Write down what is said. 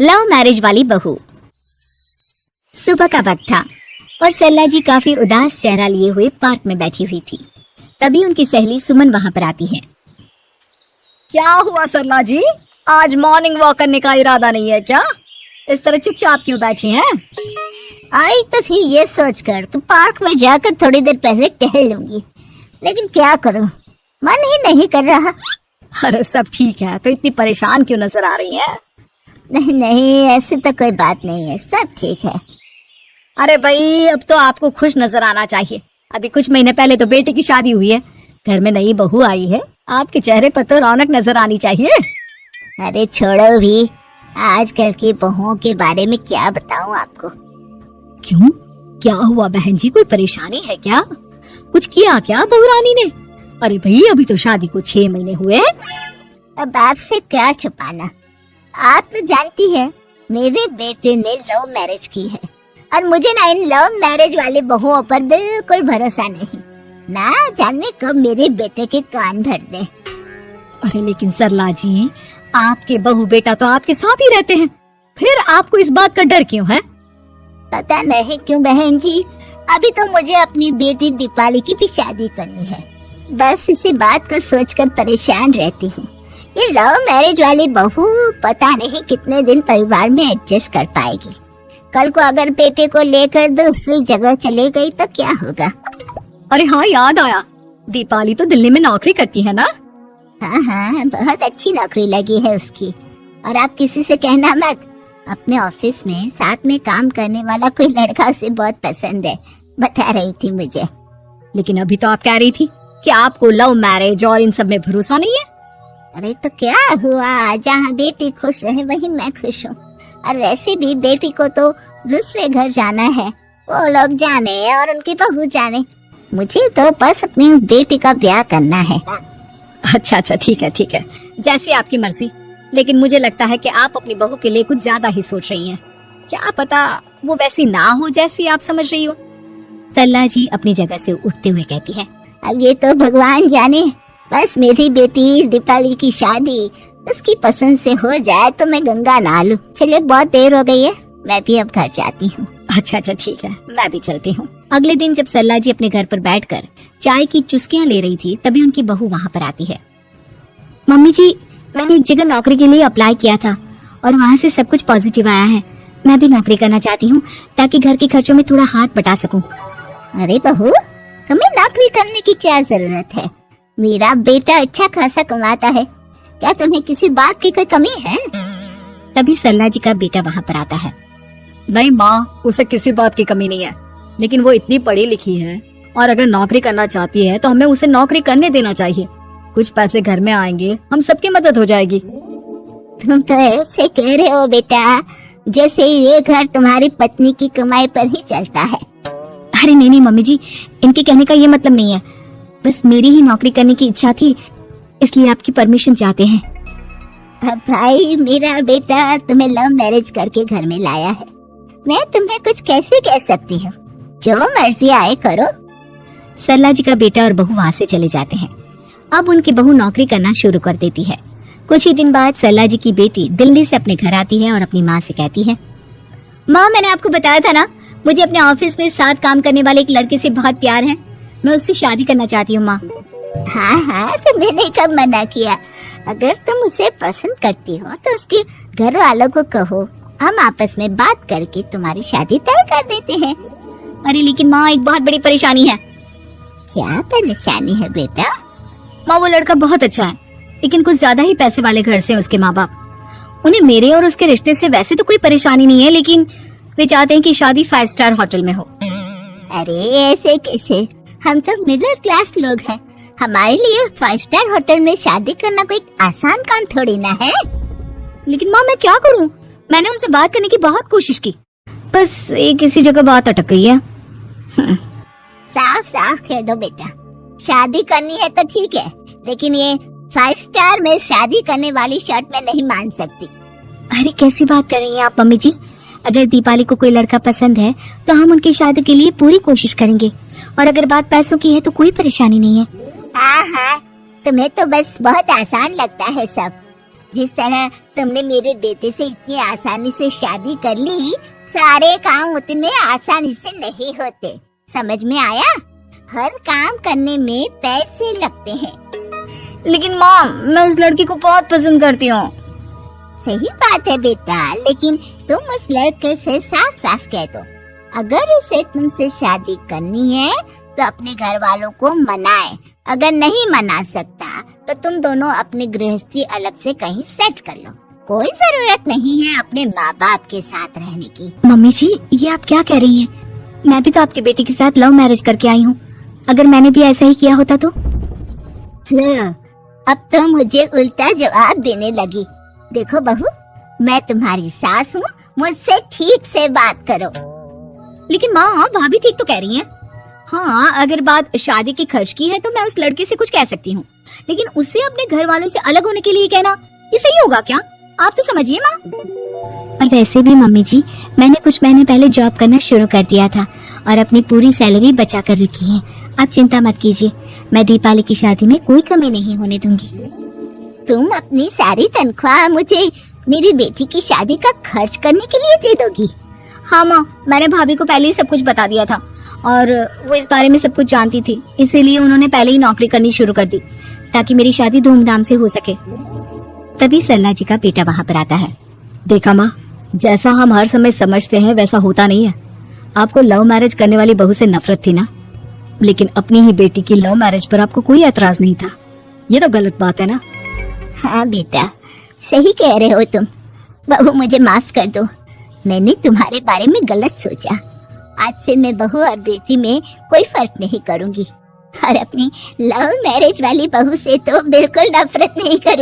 Love marriage वाली बहू। सुबह का वक्त था और सरला जी काफी उदास चेहरा लिए हुए पार्क में बैठी हुई थी। तभी उनकी सहेली सुमन वहां पर आती है। क्या हुआ सरला जी, आज मॉर्निंग वॉक करने का इरादा नहीं है क्या? इस तरह चुपचाप क्यों बैठी हैं? आई तो थी ये सोचकर कि पार्क में जाकर थोड़ी देर पहले टहल लूंगी, लेकिन क्या करूं, मन ही नहीं कर रहा। अरे सब ठीक है, तो इतनी परेशान क्यों नजर आ रही हैं? नहीं नहीं, ऐसी तो कोई बात नहीं है, सब ठीक है। अरे भाई, अब तो आपको खुश नजर आना चाहिए। अभी कुछ महीने पहले तो बेटे की शादी हुई है, घर में नई बहू आई है, आपके चेहरे पर तो रौनक नजर आनी चाहिए। अरे छोड़ो भी, आजकल की बहुओं के बारे में क्या बताऊं आपको। क्यों, क्या हुआ बहन जी, कोई परेशानी है क्या? कुछ किया क्या बहू रानी ने? अरे भाई, अभी तो शादी को 6 महीने हुए। अब आपसे क्या छुपाना, आप तो जानती है मेरे बेटे ने लव मैरिज की है और मुझे ना इन लव मैरिज वाले बहुओं पर बिल्कुल भरोसा नहीं। ना जाने कब मेरे बेटे के कान भर दे। अरे लेकिन सरला जी, आपके बहू बेटा तो आपके साथ ही रहते हैं, फिर आपको इस बात का डर क्यों है? पता नहीं क्यों बहन जी, अभी तो मुझे अपनी बेटी दीपाली की भी शादी करनी है। बस इसी बात को सोचकर परेशान रहती हूँ। ये लव मैरिज वाली बहू पता नहीं कितने दिन परिवार में एडजस्ट कर पाएगी। कल को अगर बेटे को लेकर दूसरी जगह चले गई तो क्या होगा? अरे हाँ, याद आया, दीपाली तो दिल्ली में नौकरी करती है ना? हाँ, बहुत अच्छी नौकरी लगी है उसकी। और आप किसी से कहना मत, अपने ऑफिस में साथ में काम करने वाला कोई लड़का उसे बहुत पसंद है, बता रही थी मुझे। लेकिन अभी तो आप कह रही थी कि आपको लव मैरिज और इन सब में भरोसा नहीं है। अरे तो क्या हुआ, जहाँ बेटी खुश रहे वहीं मैं खुश हूँ। और वैसे भी बेटी को तो दूसरे घर जाना है, वो लोग जाने और उनकी बहू जाने, मुझे तो बस अपनी बेटी का ब्याह करना है। अच्छा, ठीक है, जैसी आपकी मर्जी। लेकिन मुझे लगता है कि आप अपनी बहू के लिए कुछ ज्यादा ही सोच रही हैं। क्या पता वो वैसी ना हो जैसी आप समझ रही हो। सरला जी अपनी जगह से उठते हुए कहती है, अब ये तो भगवान जाने, बस मेरी बेटी दीपाली की शादी उसकी पसंद से हो जाए तो मैं गंगा नहा लूं। चलिए बहुत देर हो गई है, मैं भी अब घर जाती हूँ। अच्छा, ठीक है, मैं भी चलती हूँ। अगले दिन जब सरला जी अपने घर पर बैठकर चाय की चुस्कियां ले रही थी, तभी उनकी बहू वहाँ पर आती है। मम्मी जी, मैंने एक जगह नौकरी के लिए अप्लाई किया था और वहाँ से सब कुछ पॉजिटिव आया है। मैं भी नौकरी करना चाहती हूँ ताकि घर के खर्चों में थोड़ा हाथ बटा सकूं। अरे बहू, तुम्हें नौकरी करने की क्या जरूरत है? मेरा बेटा अच्छा खासा कमाता है, क्या तुम्हें किसी बात की कोई कमी है? तभी सरला जी का बेटा वहाँ पर आता है। नहीं माँ, उसे किसी बात की कमी नहीं है, लेकिन वो इतनी पढ़ी लिखी है और अगर नौकरी करना चाहती है तो हमें उसे नौकरी करने देना चाहिए। कुछ पैसे घर में आएंगे, हम सबकी मदद हो जाएगी। तुम तो ऐसे कह रहे हो बेटा जैसे ये घर तुम्हारी पत्नी की कमाई पर ही चलता है। अरे नहीं मम्मी जी, इनके कहने का ये मतलब नहीं है, बस मेरी ही नौकरी करने की इच्छा थी, इसलिए आपकी परमिशन चाहते हैं। अब भाई, मेरा बेटा तुम्हें लव मैरिज करके घर में लाया है, मैं तुम्हें कुछ कैसे कह सकती हूँ? जो मर्जी आए करो। सरला जी का बेटा और बहू वहाँ से चले जाते हैं। अब उनकी बहू नौकरी करना शुरू कर देती है। कुछ ही दिन बाद सरला जी की बेटी दिल्ली से अपने घर आती है और अपनी माँ से कहती है, माँ, मैंने आपको बताया था ना, मुझे अपने ऑफिस में साथ काम करने वाले एक लड़के से बहुत प्यार है, मैं उससे शादी करना चाहती हूँ माँ। हाँ, तो मैंने कब मना किया? अगर तुम उसे पसंद करती हो तो उसके घर वालों को कहो, हम आपस में बात करके तुम्हारी शादी तय कर देते हैं। अरे लेकिन माँ, एक बहुत बड़ी परेशानी है। क्या परेशानी है बेटा? माँ, वो लड़का बहुत अच्छा है, लेकिन कुछ ज्यादा ही पैसे वाले घर से उसके माँ बाप। उन्हें मेरे और उसके रिश्ते से वैसे तो कोई परेशानी नहीं है, लेकिन वे चाहते हैं कि शादी 5 स्टार होटल में हो। अरे ऐसे कैसे, हम तो मिडिल क्लास लोग हैं, हमारे लिए 5 स्टार होटल में शादी करना कोई आसान काम थोड़ी ना है। लेकिन माँ, मैं क्या करूँ? मैंने उनसे बात करने की बहुत कोशिश की, बस एक इसी जगह बात अटक गई है। साफ साफ कह दो बेटा, शादी करनी है तो ठीक है, लेकिन ये 5 स्टार में शादी करने वाली शर्त मैं नहीं मान सकती। अरे कैसी बात कर रही हैं आप मम्मी जी? अगर दीपाली को कोई लड़का पसंद है तो हम उनकी शादी के लिए पूरी कोशिश करेंगे, और अगर बात पैसों की है तो कोई परेशानी नहीं है। हाँ, तुम्हें तो बस बहुत आसान लगता है सब। जिस तरह तुमने मेरे बेटे से इतनी आसानी से शादी कर ली, सारे काम उतने आसानी से नहीं होते। समझ में आया? हर काम करने में पैसे लगते हैं। लेकिन माँ, मैं उस लड़की को बहुत पसंद करती हूँ। सही बात है बेटा, लेकिन तुम उस लड़के से साफ साफ कह दो, अगर उसे तुमसे शादी करनी है तो अपने घर वालों को मनाए। अगर नहीं मना सकता तो तुम दोनों अपनी गृहस्थी अलग से कहीं सेट कर लो। कोई जरूरत नहीं है अपने माँ बाप के साथ रहने की। मम्मी जी, ये आप क्या कह रही हैं? मैं भी तो आपके बेटे के साथ लव मैरिज करके आई हूँ। अगर मैंने भी ऐसा ही किया होता तो? अब तो मुझे उल्टा जवाब देने लगी। देखो बहू, मैं तुम्हारी सास हूँ, मुझसे ठीक से बात करो। लेकिन माँ, भाभी ठीक तो कह रही हैं। हाँ, अगर बात शादी के खर्च की है तो मैं उस लड़के से कुछ कह सकती हूँ, लेकिन उसे अपने घर वालों से अलग होने के लिए कहना, ये सही होगा क्या? आप तो समझिए माँ। और वैसे भी मम्मी जी, मैंने कुछ महीने पहले जॉब करना शुरू कर दिया था और अपनी पूरी सैलरी बचा कर रखी है। आप चिंता मत कीजिए, मैं दीपाली की शादी में कोई कमी नहीं होने दूंगी। तुम अपनी सारी तनख्वाह मुझे मेरी बेटी की शादी का खर्च करने के लिए दे दोगी? हाँ माँ, मैंने भाभी को पहले ही सब कुछ बता दिया था और वो इस बारे में सब कुछ जानती थी, इसीलिए उन्होंने पहले ही नौकरी करनी शुरू कर दी ताकि मेरी शादी धूमधाम से हो सके। तभी सरला जी का बेटा वहाँ पर आता है। देखा माँ, जैसा हम हर समय समझते हैं वैसा होता नहीं है। आपको लव मैरिज करने वाली बहू से नफरत थी ना, लेकिन अपनी ही बेटी की लव मैरिज पर आपको कोई एतराज नहीं था। ये तो गलत बात है ना। हाँ बेटा, सही कह रहे हो तुम। बहू, मुझे माफ कर दो, मैंने तुम्हारे बारे में गलत सोचा। आज से मैं बहू और बेटी में कोई फर्क नहीं करूंगी और अपनी लव मैरिज वाली बहू से तो बिल्कुल नफरत नहीं करूंगी।